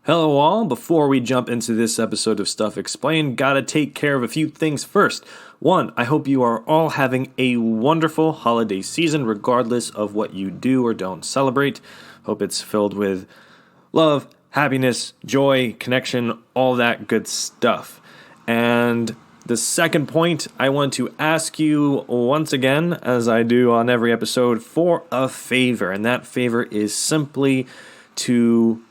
Hello all, before we jump into this episode of Stuff Explained, gotta take care of a few things first. One, I hope you are all having a wonderful holiday season regardless of what you do or don't celebrate. Hope it's filled with love, happiness, joy, connection, all that good stuff. And the second point, I want to ask you once again, as I do on every episode, for a favor. And that favor is simply to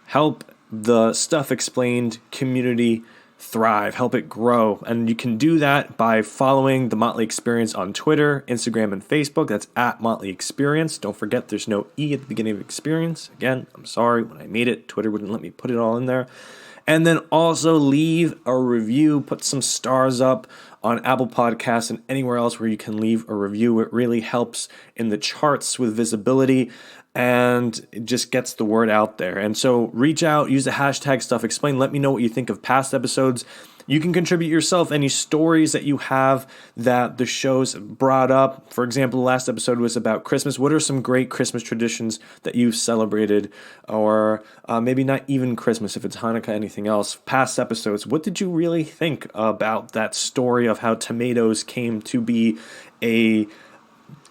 help the Stuff Explained community thrive, help it grow. And you can do that by following The Motley Experience on Twitter, Instagram, and Facebook. That's at Motley Experience. Don't forget there's no E at the beginning of Experience. Again, I'm sorry, when I made it, Twitter wouldn't let me put it all in there. And then also leave a review, put some stars up on Apple Podcasts and anywhere else where you can leave a review. It really helps in the charts with visibility, and it just gets the word out there. And so reach out, use the hashtag StuffExplained. Let me know what you think of past episodes. You can contribute yourself, any stories that you have that the show's brought up. For example, the last episode was about Christmas. What are some great Christmas traditions that you've celebrated? Or maybe not even Christmas, if it's Hanukkah, anything else. Past episodes, what did you really think about that story of how tomatoes came to be a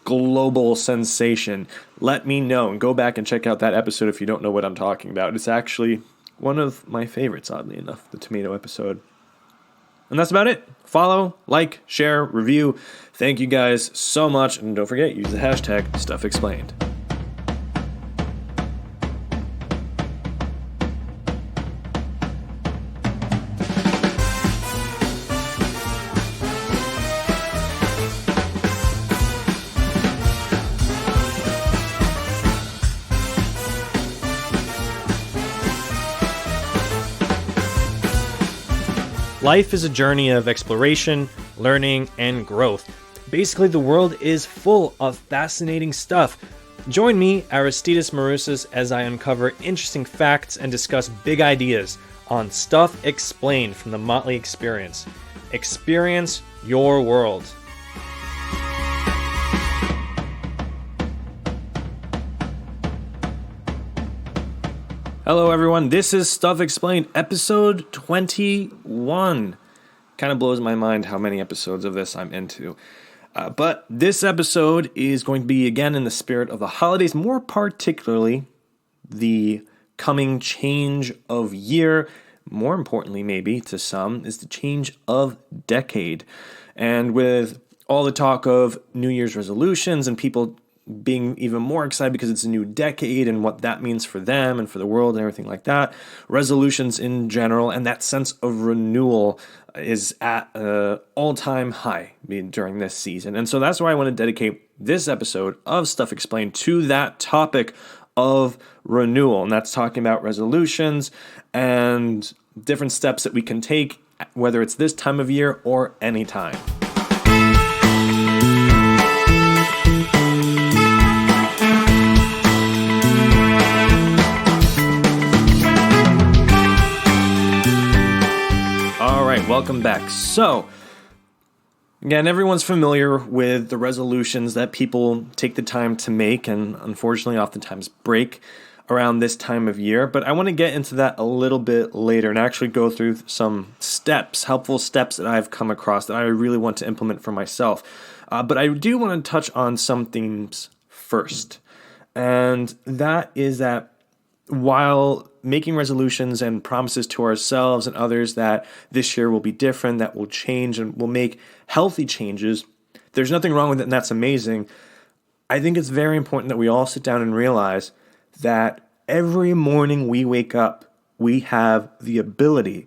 global sensation? Let me know, and go back and check out that episode if you don't know what I'm talking about. It's actually one of my favorites, oddly enough, the tomato episode. And that's about it. Follow, like, share, review. Thank you guys so much. And don't forget, use the hashtag StuffExplained. Life is a journey of exploration, learning, and growth. Basically, the world is full of fascinating stuff. Join me, Aristides Marousas, as I uncover interesting facts and discuss big ideas on Stuff Explained from the Motley Experience. Experience your world. Hello everyone, this is Stuff Explained, episode 21. Kind of blows my mind how many episodes of this I'm into. But this episode is going to be again in the spirit of the holidays, more particularly the coming change of year. More importantly, maybe to some, is the change of decade. And with all the talk of New Year's resolutions and people being even more excited because it's a new decade and what that means for them and for the world and everything like that. Resolutions in general and that sense of renewal is at an all-time high during this season. And so that's why I want to dedicate this episode of Stuff Explained to that topic of renewal. And that's talking about resolutions and different steps that we can take, whether it's this time of year or any time. Welcome back. So, again, everyone's familiar with the resolutions that people take the time to make and unfortunately oftentimes break around this time of year. But I want to get into that a little bit later and actually go through some steps, helpful steps that I've come across that I really want to implement for myself. But I do want to touch on some themes first. And that is that while making resolutions and promises to ourselves and others that this year will be different, that will change and will make healthy changes, there's nothing wrong with it and that's amazing. I think it's very important that we all sit down and realize that every morning we wake up, we have the ability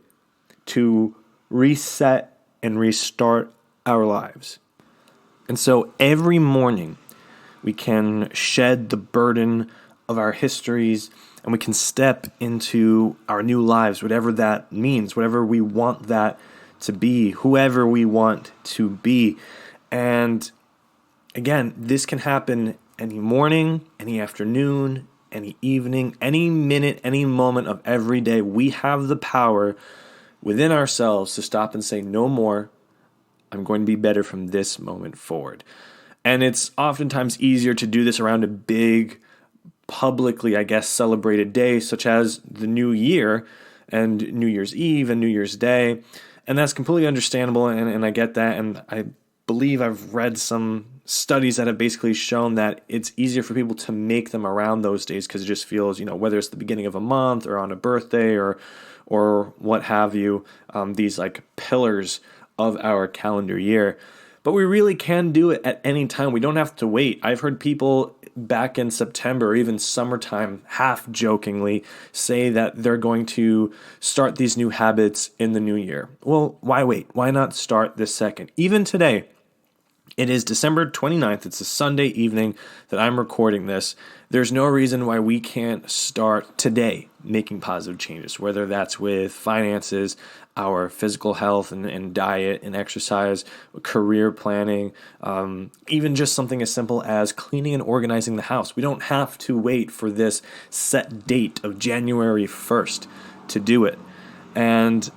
to reset and restart our lives. And so every morning we can shed the burden of our histories and we can step into our new lives, whatever that means, whatever we want that to be, whoever we want to be. And again, this can happen any morning, any afternoon, any evening, any minute, any moment of every day. We have the power within ourselves to stop and say, no more. I'm going to be better from this moment forward. And it's oftentimes easier to do this around a big publicly, I guess, celebrated days such as the New Year and New Year's Eve and New Year's Day. And that's completely understandable, and I get that. And I believe I've read some studies that have basically shown that it's easier for people to make them around those days because it just feels, whether it's the beginning of a month or on a birthday or what have you, these like pillars of our calendar year. But we really can do it at any time. We don't have to wait. I've heard people back in September or even summertime half jokingly say that they're going to start these new habits in the new year. Well, why wait? Why not start this second? Even today, it is December 29th. It's a Sunday evening that I'm recording this. There's no reason why we can't start today making positive changes, whether that's with finances, our physical health and diet and exercise, career planning, even just something as simple as cleaning and organizing the house. We don't have to wait for this set date of January 1st to do it. And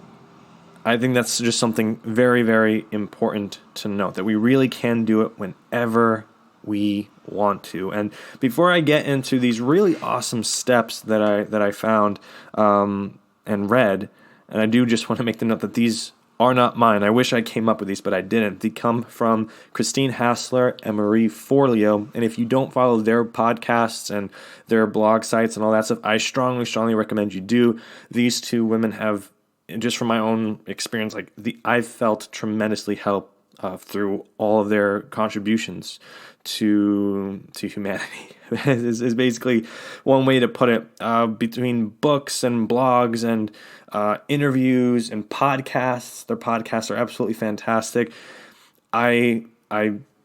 I think that's just something very, very important to note, that we really can do it whenever we want to. And before I get into these really awesome steps that I found and read, and I do just want to make the note that these are not mine. I wish I came up with these, but I didn't. They come from Christine Hassler and Marie Forleo. And if you don't follow their podcasts and their blog sites and all that stuff, I strongly, strongly recommend you do. These two women have, just from my own experience, I've felt tremendously helped through all of their contributions to humanity. is basically one way to put it. Between books and blogs and interviews and podcasts, their podcasts are absolutely fantastic. I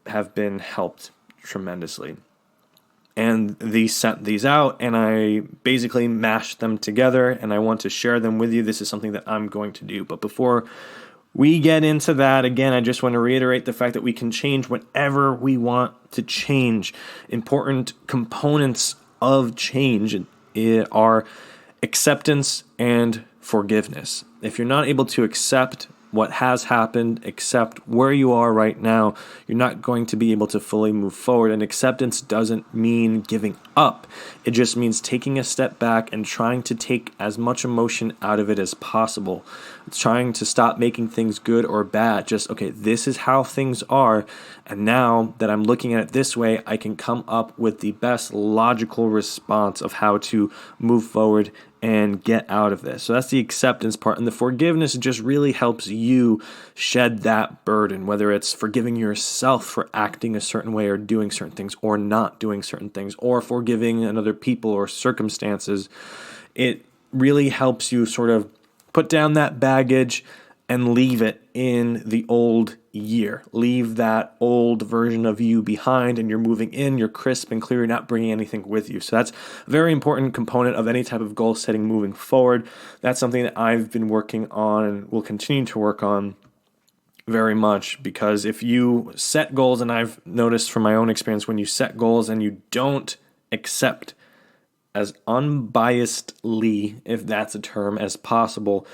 have been helped tremendously. And they sent these out, and I basically mashed them together, and I want to share them with you. This is something that I'm going to do. But before we get into that, again, I just want to reiterate the fact that we can change whenever we want to change. Important components of change are acceptance and forgiveness. If you're not able to accept what has happened, accept where you are right now, you're not going to be able to fully move forward. And acceptance doesn't mean giving up. It just means taking a step back and trying to take as much emotion out of it as possible. It's trying to stop making things good or bad. Just, okay, this is how things are. And now that I'm looking at it this way, I can come up with the best logical response of how to move forward and get out of this. So that's the acceptance part. And the forgiveness just really helps you shed that burden, whether it's forgiving yourself for acting a certain way or doing certain things or not doing certain things, or forgiving another people or circumstances. It really helps you sort of put down that baggage and leave it in the old year. Leave that old version of you behind, and you're moving in, you're crisp and clear, you're not bringing anything with you. So that's a very important component of any type of goal setting moving forward. That's something that I've been working on and will continue to work on very much, because if you set goals, and I've noticed from my own experience, when you set goals and you don't accept as unbiasedly, if that's a term, as possible,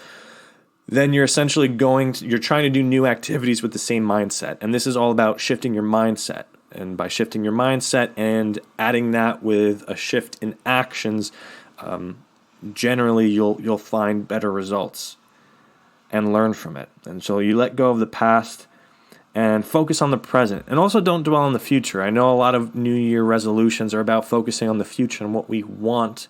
then you're essentially you're trying to do new activities with the same mindset. And this is all about shifting your mindset. And by shifting your mindset and adding that with a shift in actions, generally you'll find better results and learn from it. And so you let go of the past and focus on the present. And also don't dwell on the future. I know a lot of New Year resolutions are about focusing on the future and what we want,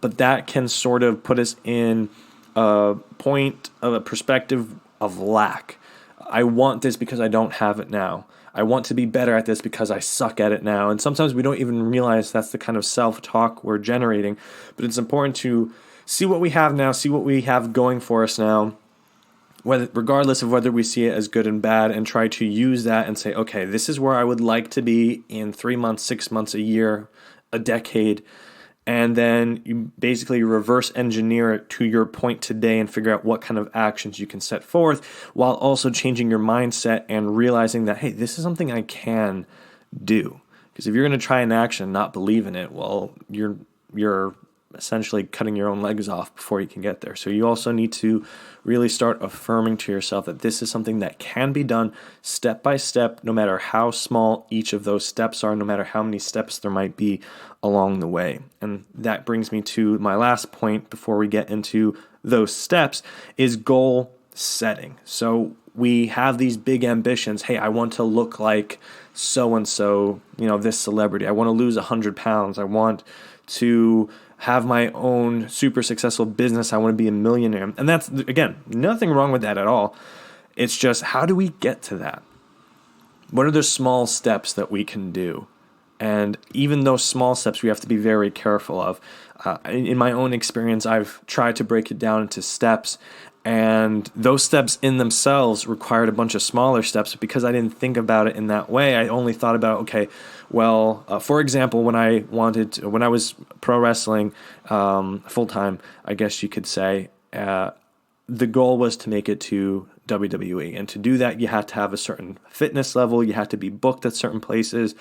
but that can sort of put us in a point of a perspective of lack. I want this because I don't have it now. I want to be better at this because I suck at it now. And sometimes we don't even realize that's the kind of self-talk we're generating. But it's important to see what we have now, see what we have going for us now, regardless of whether we see it as good and bad, and try to use that and say, okay, this is where I would like to be in 3 months, 6 months, a year, a decade. And then you basically reverse engineer it to your point today and figure out what kind of actions you can set forth, while also changing your mindset and realizing that, hey, this is something I can do. Because if you're going to try an action and not believe in it, well, you're essentially cutting your own legs off before you can get there. So you also need to really start affirming to yourself that this is something that can be done step by step, no matter how small each of those steps are, no matter how many steps there might be along the way. And that brings me to my last point before we get into those steps, is goal setting. So we have these big ambitions. Hey, I want to look like so-and-so, this celebrity. I want to lose 100 pounds. I want to have my own super successful business. I want to be a millionaire. And that's, again, nothing wrong with that at all. It's just, how do we get to that? What are the small steps that we can do? And even those small steps we have to be very careful of. In my own experience, I've tried to break it down into steps, and those steps in themselves required a bunch of smaller steps. Because I didn't think about it in that way, I only thought about, for example, when I was pro wrestling full-time, I guess you could say, the goal was to make it to WWE. And to do that, you had to have a certain fitness level. You had to be booked at certain places.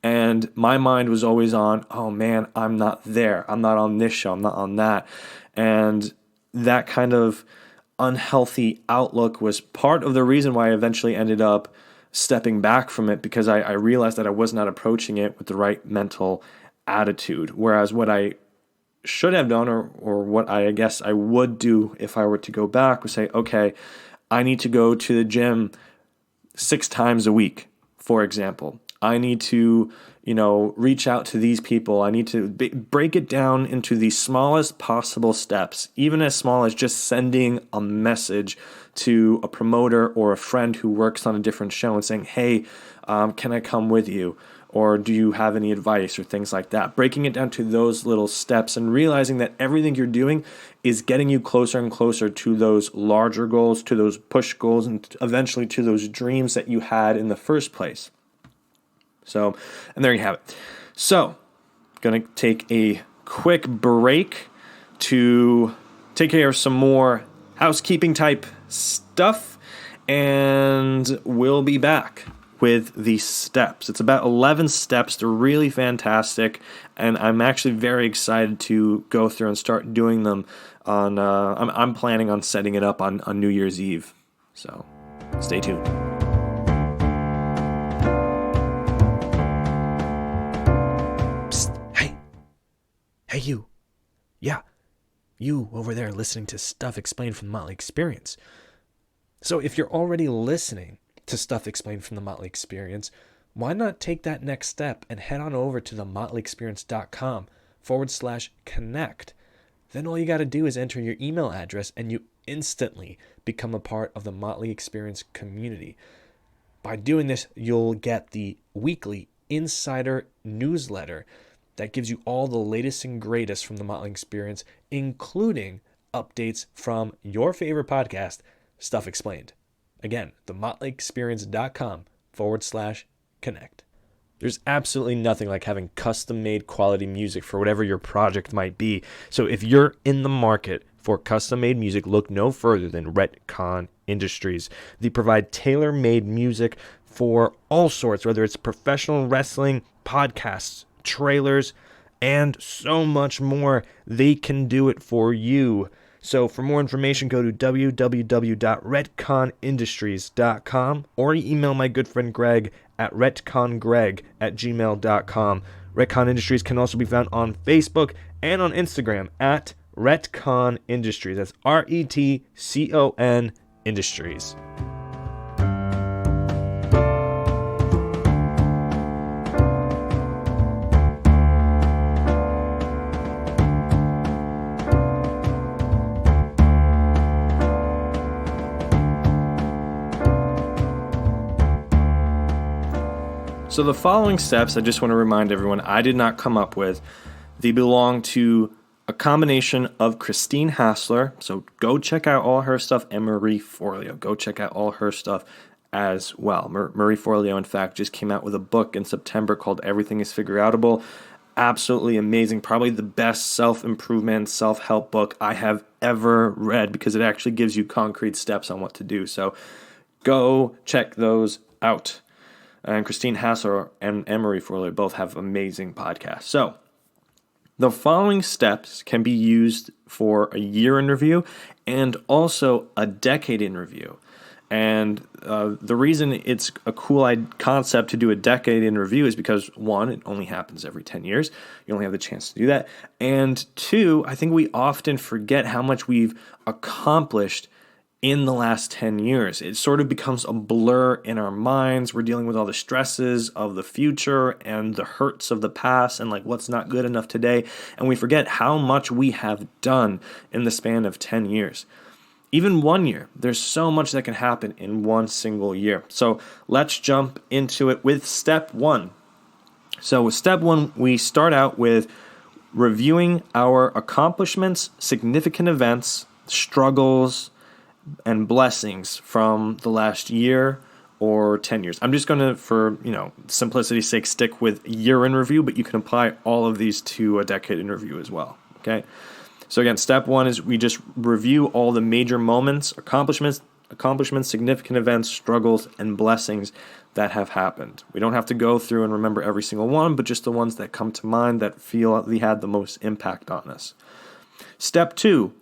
And my mind was always on, oh man, I'm not there. I'm not on this show. I'm not on that. And that kind of unhealthy outlook was part of the reason why I eventually ended up stepping back from it, because I realized that I was not approaching it with the right mental attitude. Whereas what I should have done, or what I guess I would do if I were to go back, would say, okay, I need to go to the gym 6 times a week, for example. I need to, reach out to these people. I need to break it down into the smallest possible steps, even as small as just sending a message to a promoter or a friend who works on a different show and saying, hey, can I come with you? Or do you have any advice, or things like that? Breaking it down to those little steps and realizing that everything you're doing is getting you closer and closer to those larger goals, to those push goals, and eventually to those dreams that you had in the first place. So, and there you have it. So, going to take a quick break to take care of some more housekeeping type stuff, and we'll be back with the steps. It's about 11 steps. They're really fantastic, and I'm actually very excited to go through and start doing them on, I'm planning on setting it up on New Year's Eve. So, stay tuned. Hey, you. Yeah, you over there listening to Stuff Explained from the Motley Experience. So if you're already listening to Stuff Explained from the Motley Experience, why not take that next step and head on over to themotleyexperience.com/connect. Then all you got to do is enter your email address, and you instantly become a part of the Motley Experience community. By doing this, you'll get the weekly insider newsletter that gives you all the latest and greatest from the Motley Experience, including updates from your favorite podcast, Stuff Explained. Again, themotleyexperience.com/connect. There's absolutely nothing like having custom-made quality music for whatever your project might be. So if you're in the market for custom-made music, look no further than Retcon Industries. They provide tailor-made music for all sorts, whether it's professional wrestling, podcasts, trailers, and so much more. They can do it for you. So for more information, go to www.retconindustries.com or email my good friend Greg at retcongreg@gmail.com. Retcon Industries can also be found on Facebook and on Instagram at Retcon Industries. That's RETCON Industries. So the following steps, I just want to remind everyone, I did not come up with. They belong to a combination of Christine Hassler. So go check out all her stuff, and Marie Forleo. Go check out all her stuff as well. Marie Forleo, in fact, just came out with a book in September called Everything is Figureoutable. Absolutely amazing. Probably the best self-improvement, self-help book I have ever read, because it actually gives you concrete steps on what to do. So go check those out. And Christine Hassler and Marie Forleo both have amazing podcasts. So The following steps can be used for a year in review and also a decade in review. And the reason it's a cool concept to do a decade in review is because, one, it only happens every 10 years. You only have the chance to do that. And two, I think we often forget how much we've accomplished in the last 10 years. It sort of becomes a blur in our minds. We're dealing with all the stresses of the future and the hurts of the past and like what's not good enough today. And we forget how much we have done in the span of 10 years. Even 1 year, there's so much that can happen in one single year. So let's jump into it with step one. So with step one, we start out with reviewing our accomplishments, significant events, struggles, and blessings from the last year or 10 years. I'm just going to, for simplicity's sake, stick with year in review, but you can apply all of these to a decade in review as well. Okay. So again, step one is we just review all the major moments, accomplishments, significant events, struggles, and blessings that have happened. We don't have to go through and remember every single one, but just the ones that come to mind that feel they had the most impact on us. Step two,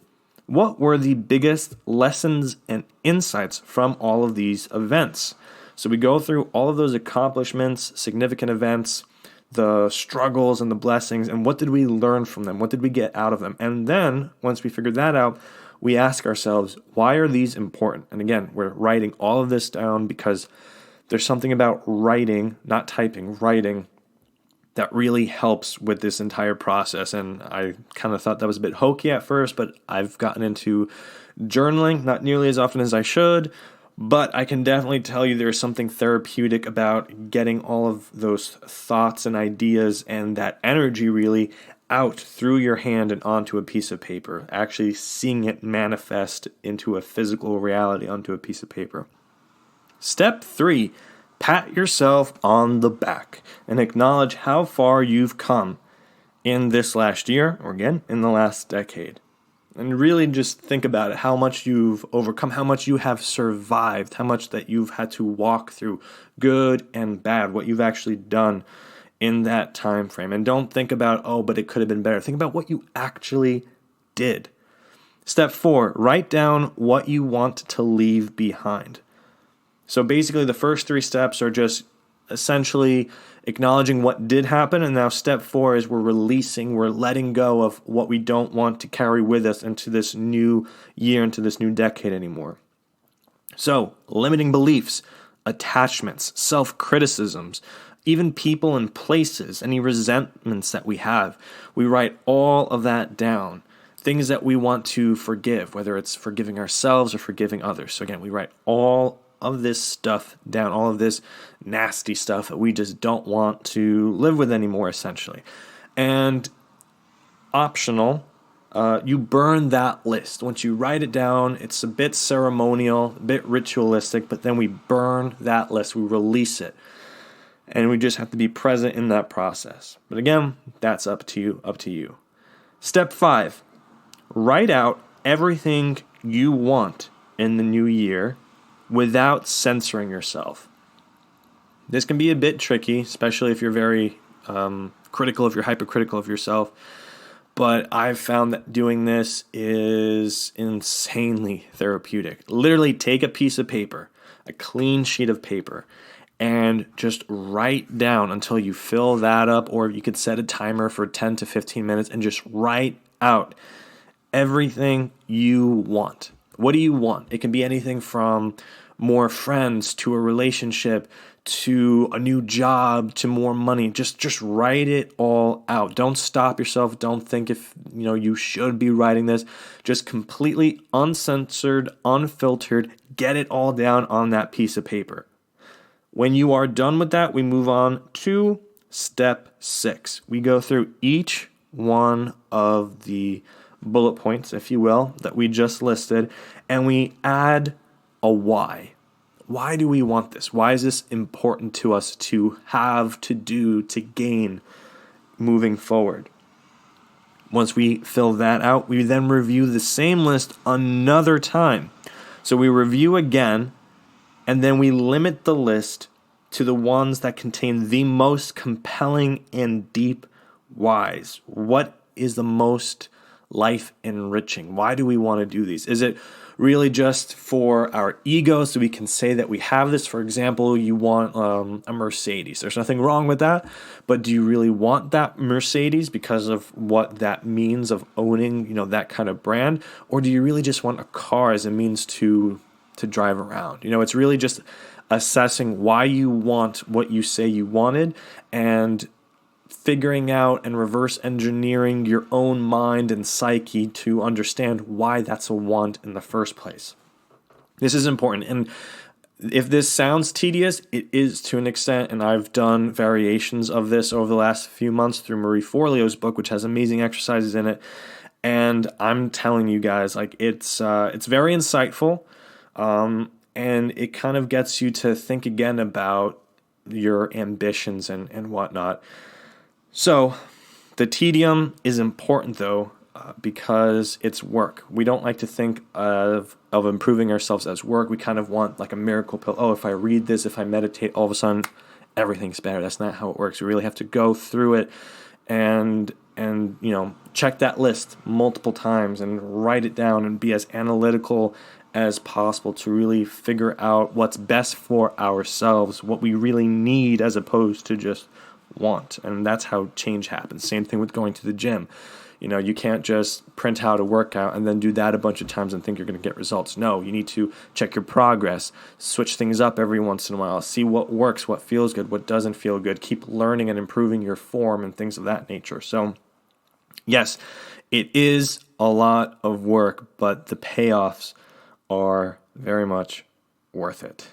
what were the biggest lessons and insights from all of these events? So we go through all of those accomplishments, significant events, the struggles and the blessings, and what did we learn from them? What did we get out of them? And then, once we figured that out, we ask ourselves, why are these important? And again, we're writing all of this down because there's something about writing, not typing, writing, that really helps with this entire process. And I kind of thought that was a bit hokey at first, but I've gotten into journaling, not nearly as often as I should, but I can definitely tell you there's something therapeutic about getting all of those thoughts and ideas and that energy really out through your hand and onto a piece of paper, actually seeing it manifest into a physical reality onto a piece of paper. Step three, pat yourself on the back and acknowledge how far you've come in this last year, or again, in the last decade. And really just think about it, how much you've overcome, how much you have survived, how much that you've had to walk through, good and bad, what you've actually done in that time frame. And don't think about, but it could have been better. Think about what you actually did. Step four, write down what you want to leave behind. So basically the first three steps are just essentially acknowledging what did happen, and now step four is we're letting go of what we don't want to carry with us into this new year, into this new decade anymore. So, limiting beliefs, attachments, self-criticisms, even people and places, any resentments that we have, we write all of that down. Things that we want to forgive, whether it's forgiving ourselves or forgiving others. So again, we write all of this stuff down, all of this nasty stuff that we just don't want to live with anymore, essentially. And optional, you burn that list. Once you write it down, it's a bit ceremonial, a bit ritualistic, but then we burn that list, we release it. And we just have to be present in that process. But again, that's up to you. Step 5, write out everything you want in the new year without censoring yourself. This can be a bit tricky, especially if you're very critical, if you're hypercritical of yourself. But I've found that doing this is insanely therapeutic. Literally take a piece of paper, a clean sheet of paper, and just write down until you fill that up, or you could set a timer for 10 to 15 minutes and just write out everything you want. What do you want? It can be anything from more friends to a relationship to a new job to more money. Just write it all out. Don't stop yourself. Don't think if you should be writing this. Just completely uncensored, unfiltered. Get it all down on that piece of paper. When you are done with that, we move on to step 6. We go through each one of the bullet points, if you will, that we just listed, and we add a why. Why do we want this? Why is this important to us to have, to do, to gain moving forward? Once we fill that out, we then review the same list another time. So we review again, and then we limit the list to the ones that contain the most compelling and deep whys. What is the most life enriching? Why do we want to do these? Is it really just for our ego so we can say that we have this? For example, you want a Mercedes. There's nothing wrong with that, but do you really want that Mercedes because of what that means of owning, that kind of brand? Or do you really just want a car as a means to drive around? It's really just assessing why you want what you say you wanted and figuring out and reverse engineering your own mind and psyche to understand why that's a want in the first place. This is important. And if this sounds tedious, it is to an extent, and I've done variations of this over the last few months through Marie Forleo's book, which has amazing exercises in it. And I'm telling you guys, it's very insightful, and it kind of gets you to think again about your ambitions and whatnot. So the tedium is important, though, because it's work. We don't like to think of improving ourselves as work. We kind of want like a miracle pill. Oh, if I read this, if I meditate, all of a sudden everything's better. That's not how it works. We really have to go through it and check that list multiple times and write it down and be as analytical as possible to really figure out what's best for ourselves, what we really need as opposed to just want. And that's how change happens. Same thing with going to the gym. You can't just print out a workout and then do that a bunch of times and think you're going to get results. No, you need to check your progress, switch things up every once in a while, see what works, what feels good, what doesn't feel good, keep learning and improving your form and things of that nature. So yes, it is a lot of work, but the payoffs are very much worth it.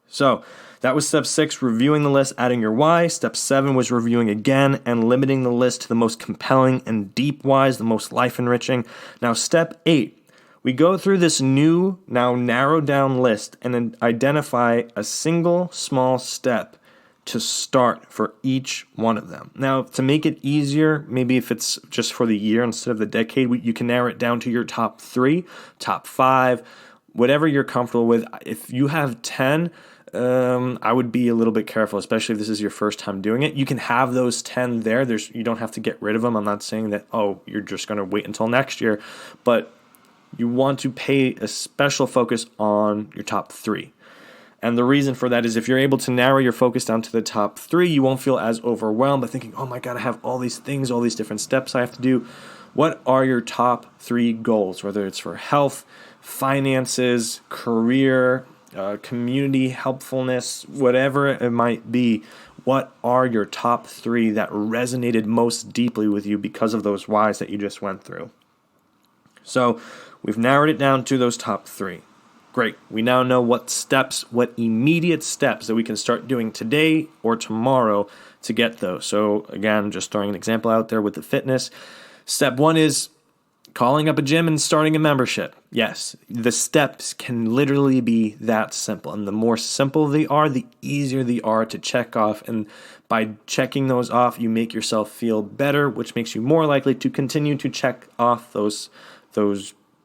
So that was step 6, reviewing the list, adding your why. Step 7 was reviewing again and limiting the list to the most compelling and deep whys, the most life enriching. Now step 8, we go through this new, now narrowed down list and then identify a single small step to start for each one of them. Now, to make it easier, maybe if it's just for the year instead of the decade, you can narrow it down to your top 3, top 5, whatever you're comfortable with. If you have 10, I would be a little bit careful, especially if this is your first time doing it. You can have those 10 there. You don't have to get rid of them. I'm not saying that, you're just going to wait until next year, but you want to pay a special focus on your top 3. And the reason for that is if you're able to narrow your focus down to the top 3, you won't feel as overwhelmed by thinking, oh my God, I have all these things, all these different steps I have to do. What are your top 3 goals, whether it's for health, finances, career, community, helpfulness, whatever it might be? What are your top 3 that resonated most deeply with you because of those whys that you just went through? So we've narrowed it down to those top 3. Great. We now know what immediate steps that we can start doing today or tomorrow to get those. So again, just throwing an example out there with the fitness. Step 1 is calling up a gym and starting a membership. Yes, the steps can literally be that simple. And the more simple they are, the easier they are to check off. And by checking those off, you make yourself feel better, which makes you more likely to continue to check off those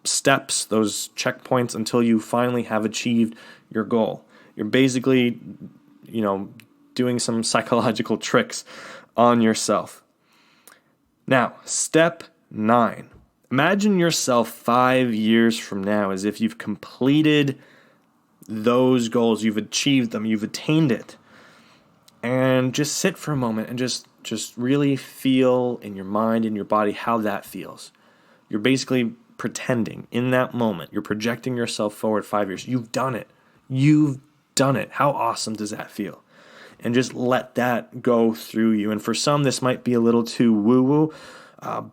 steps, those checkpoints until you finally have achieved your goal. You're basically, doing some psychological tricks on yourself. Now, step 9. Imagine yourself 5 years from now as if you've completed those goals, you've achieved them, you've attained it. And just sit for a moment and just really feel in your mind, in your body, how that feels. You're basically pretending in that moment. You're projecting yourself forward 5 years. You've done it. How awesome does that feel? And just let that go through you. And for some, this might be a little too woo-woo,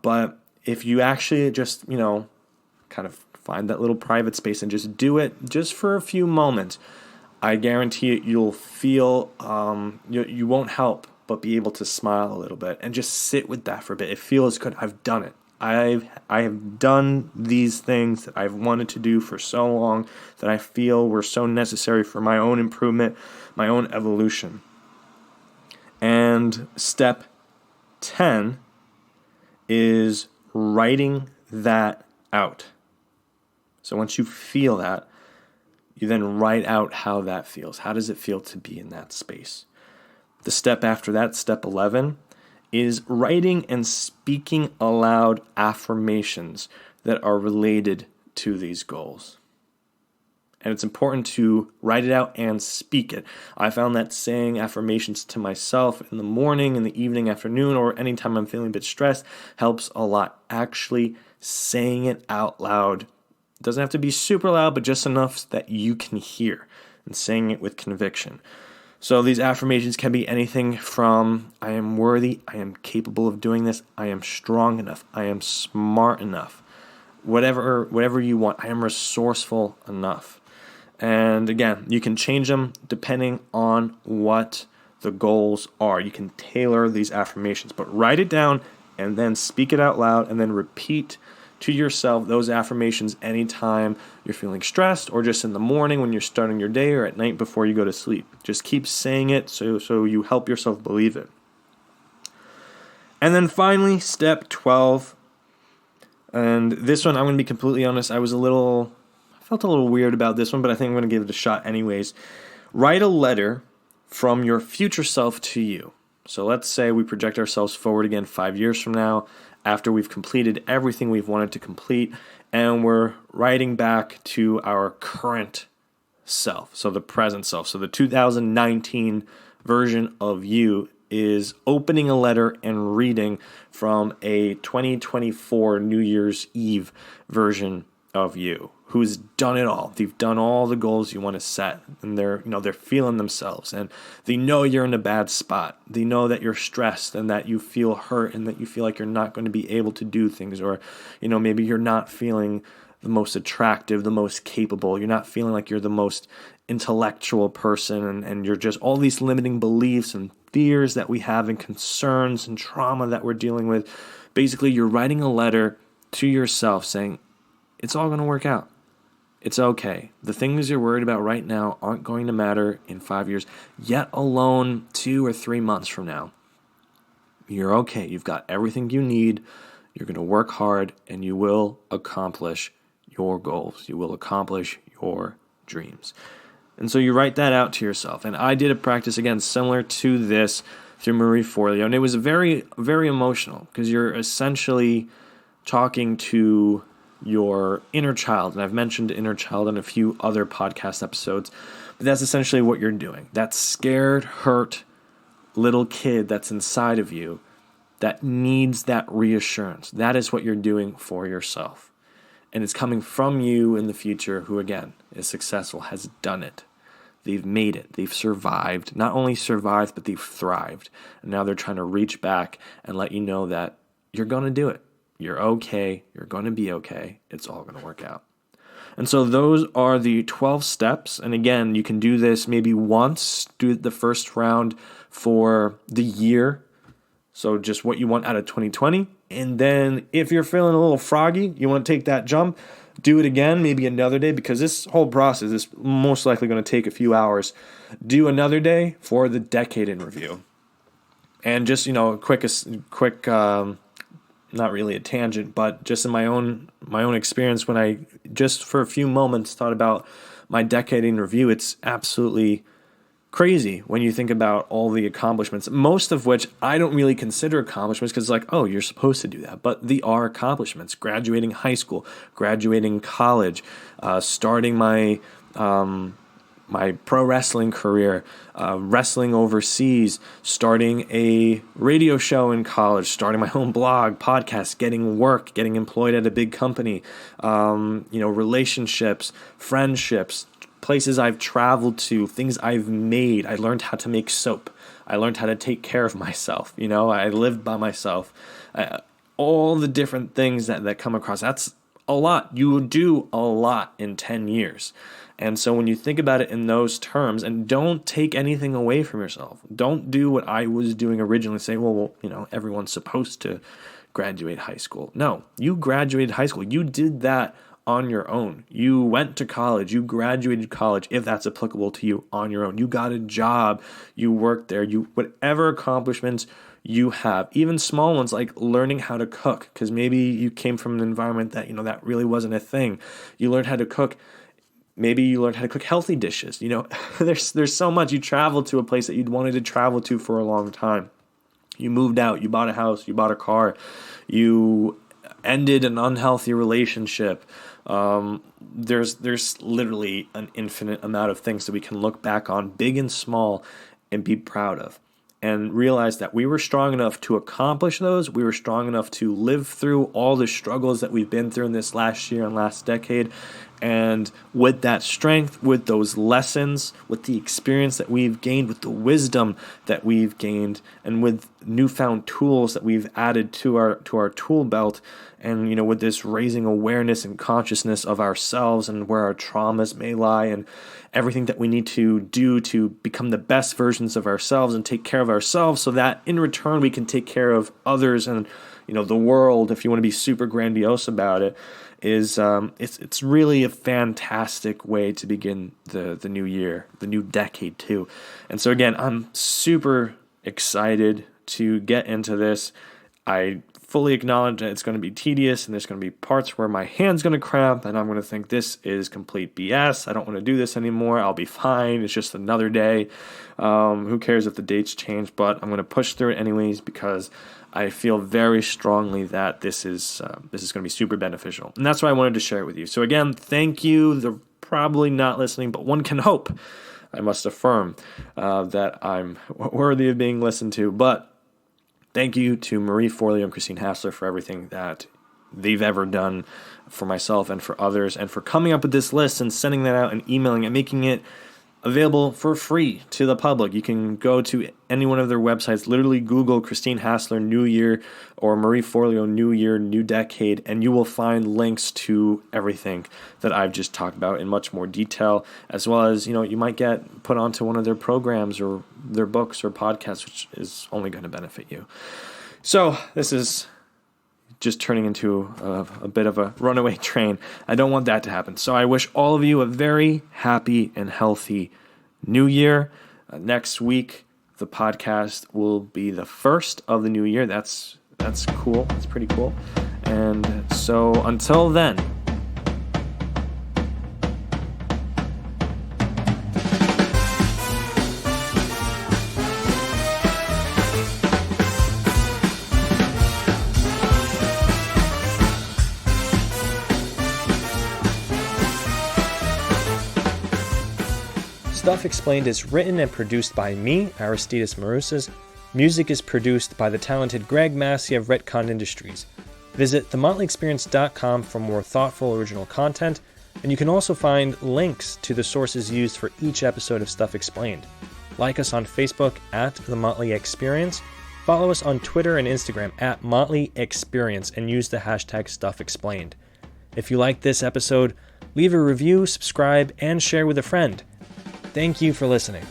but if you actually just, kind of find that little private space and just do it just for a few moments, I guarantee you'll feel, you won't help but be able to smile a little bit and just sit with that for a bit. It feels good. I've done it. I have done these things that I've wanted to do for so long that I feel were so necessary for my own improvement, my own evolution. And step 10 is writing that out. So once you feel that, you then write out how that feels. How does it feel to be in that space? The step after that, step 11, is writing and speaking aloud affirmations that are related to these goals. And it's important to write it out and speak it. I found that saying affirmations to myself in the morning, in the evening, afternoon, or anytime I'm feeling a bit stressed helps a lot. Actually saying it out loud. It doesn't have to be super loud, but just enough that you can hear, and saying it with conviction. So these affirmations can be anything from I am worthy, I am capable of doing this, I am strong enough, I am smart enough, whatever you want, I am resourceful enough. And again, you can change them depending on what the goals are. You can tailor these affirmations, but write it down and then speak it out loud and then repeat to yourself those affirmations anytime you're feeling stressed or just in the morning when you're starting your day or at night before you go to sleep. Just keep saying it so you help yourself believe it. And then finally, step 12. And this one, I'm going to be completely honest, I felt a little weird about this one, but I think I'm going to give it a shot anyways. Write a letter from your future self to you. So let's say we project ourselves forward again 5 years from now, after we've completed everything we've wanted to complete, and we're writing back to our current self, so the present self. So the 2019 version of you is opening a letter and reading from a 2024 New Year's Eve version of you, who's done it all. They've done all the goals you want to set, and they're feeling themselves, and they know you're in a bad spot. They know that you're stressed and that you feel hurt and that you feel like you're not going to be able to do things, or maybe you're not feeling the most attractive, the most capable. You're not feeling like you're the most intellectual person, and you're just all these limiting beliefs and fears that we have and concerns and trauma that we're dealing with. Basically, you're writing a letter to yourself saying, it's all going to work out. It's okay. The things you're worried about right now aren't going to matter in 5 years, yet alone 2 or 3 months from now. You're okay. You've got everything you need. You're going to work hard, and you will accomplish your goals. You will accomplish your dreams. And so you write that out to yourself. And I did a practice, again, similar to this through Marie Forleo. And it was very, very emotional because you're essentially talking to your inner child. And I've mentioned inner child in a few other podcast episodes. But that's essentially what you're doing. That scared, hurt little kid that's inside of you that needs that reassurance. That is what you're doing for yourself. And it's coming from you in the future who, again, is successful, has done it. They've made it. They've survived. Not only survived, but they've thrived. And now they're trying to reach back and let you know that you're going to do it. You're okay. You're going to be okay. It's all going to work out. And so those are the 12 steps. And again, you can do this maybe once, do the first round for the year. So just what you want out of 2020. And then if you're feeling a little froggy, you want to take that jump, do it again, maybe another day, because this whole process is most likely going to take a few hours. Do another day for the decade in review. And just, a quick, not really a tangent, but just in my own experience, when I just for a few moments thought about my decade in review, it's absolutely crazy when you think about all the accomplishments, most of which I don't really consider accomplishments because you're supposed to do that. But they are accomplishments. Graduating high school, graduating college, starting my my pro wrestling career, wrestling overseas, starting a radio show in college, starting my own blog, podcast, getting work, getting employed at a big company, relationships, friendships, places I've traveled to, things I've made. I learned how to make soap. I learned how to take care of myself. I lived by myself. All the different things that come across. That's a lot. You do a lot in 10 years. And so when you think about it in those terms, and don't take anything away from yourself. Don't do what I was doing originally, say, well, everyone's supposed to graduate high school. No, you graduated high school. You did that on your own. You went to college. You graduated college, if that's applicable to you, on your own. You got a job. You worked there. Whatever accomplishments you have, even small ones like learning how to cook, because maybe you came from an environment that, that really wasn't a thing. You learned how to cook. Maybe you learned how to cook healthy dishes. There's so much. You traveled to a place that you'd wanted to travel to for a long time. You moved out, you bought a house, you bought a car, you ended an unhealthy relationship. There's literally an infinite amount of things that we can look back on, big and small, and be proud of. And realize that we were strong enough to accomplish those. We were strong enough to live through all the struggles that we've been through in this last year and last decade. And with that strength, with those lessons, with the experience that we've gained, with the wisdom that we've gained, and with newfound tools that we've added to our tool belt, and with this raising awareness and consciousness of ourselves and where our traumas may lie, and everything that we need to do to become the best versions of ourselves and take care of ourselves, so that in return we can take care of others and the world, if you want to be super grandiose about it. It's really a fantastic way to begin the new year, the new decade too. And so again, I'm super excited to get into this. I fully acknowledge that it's going to be tedious and there's going to be parts where my hand's going to cramp and I'm going to think this is complete BS. I don't want to do this anymore. I'll be fine. It's just another day. Who cares if the dates change? But I'm going to push through it anyways because I feel very strongly that this is going to be super beneficial. And that's why I wanted to share it with you. So again, thank you. They're probably not listening, but one can hope. I must affirm that I'm worthy of being listened to. But thank you to Marie Forleo and Christine Hassler for everything that they've ever done for myself and for others, and for coming up with this list and sending that out and emailing it, making it available for free to the public. You can go to any one of their websites, literally Google Christine Hassler New Year or Marie Forleo New Year, New Decade, and you will find links to everything that I've just talked about in much more detail, as well as, you might get put onto one of their programs or their books or podcasts, which is only going to benefit you. So this is just turning into a bit of a runaway train. I don't want that to happen. So I wish all of you a very happy and healthy new year. Next week, the podcast will be the first of the new year. That's cool. That's pretty cool. And so until then, Stuff Explained is written and produced by me, Aristides Marusas. Music is produced by the talented Greg Massey of Retcon Industries. Visit themotleyexperience.com for more thoughtful original content, and you can also find links to the sources used for each episode of Stuff Explained. Like us on Facebook at The Motley Experience, follow us on Twitter and Instagram at Motley Experience, and use the hashtag Stuff Explained. If you like this episode, leave a review, subscribe, and share with a friend. Thank you for listening.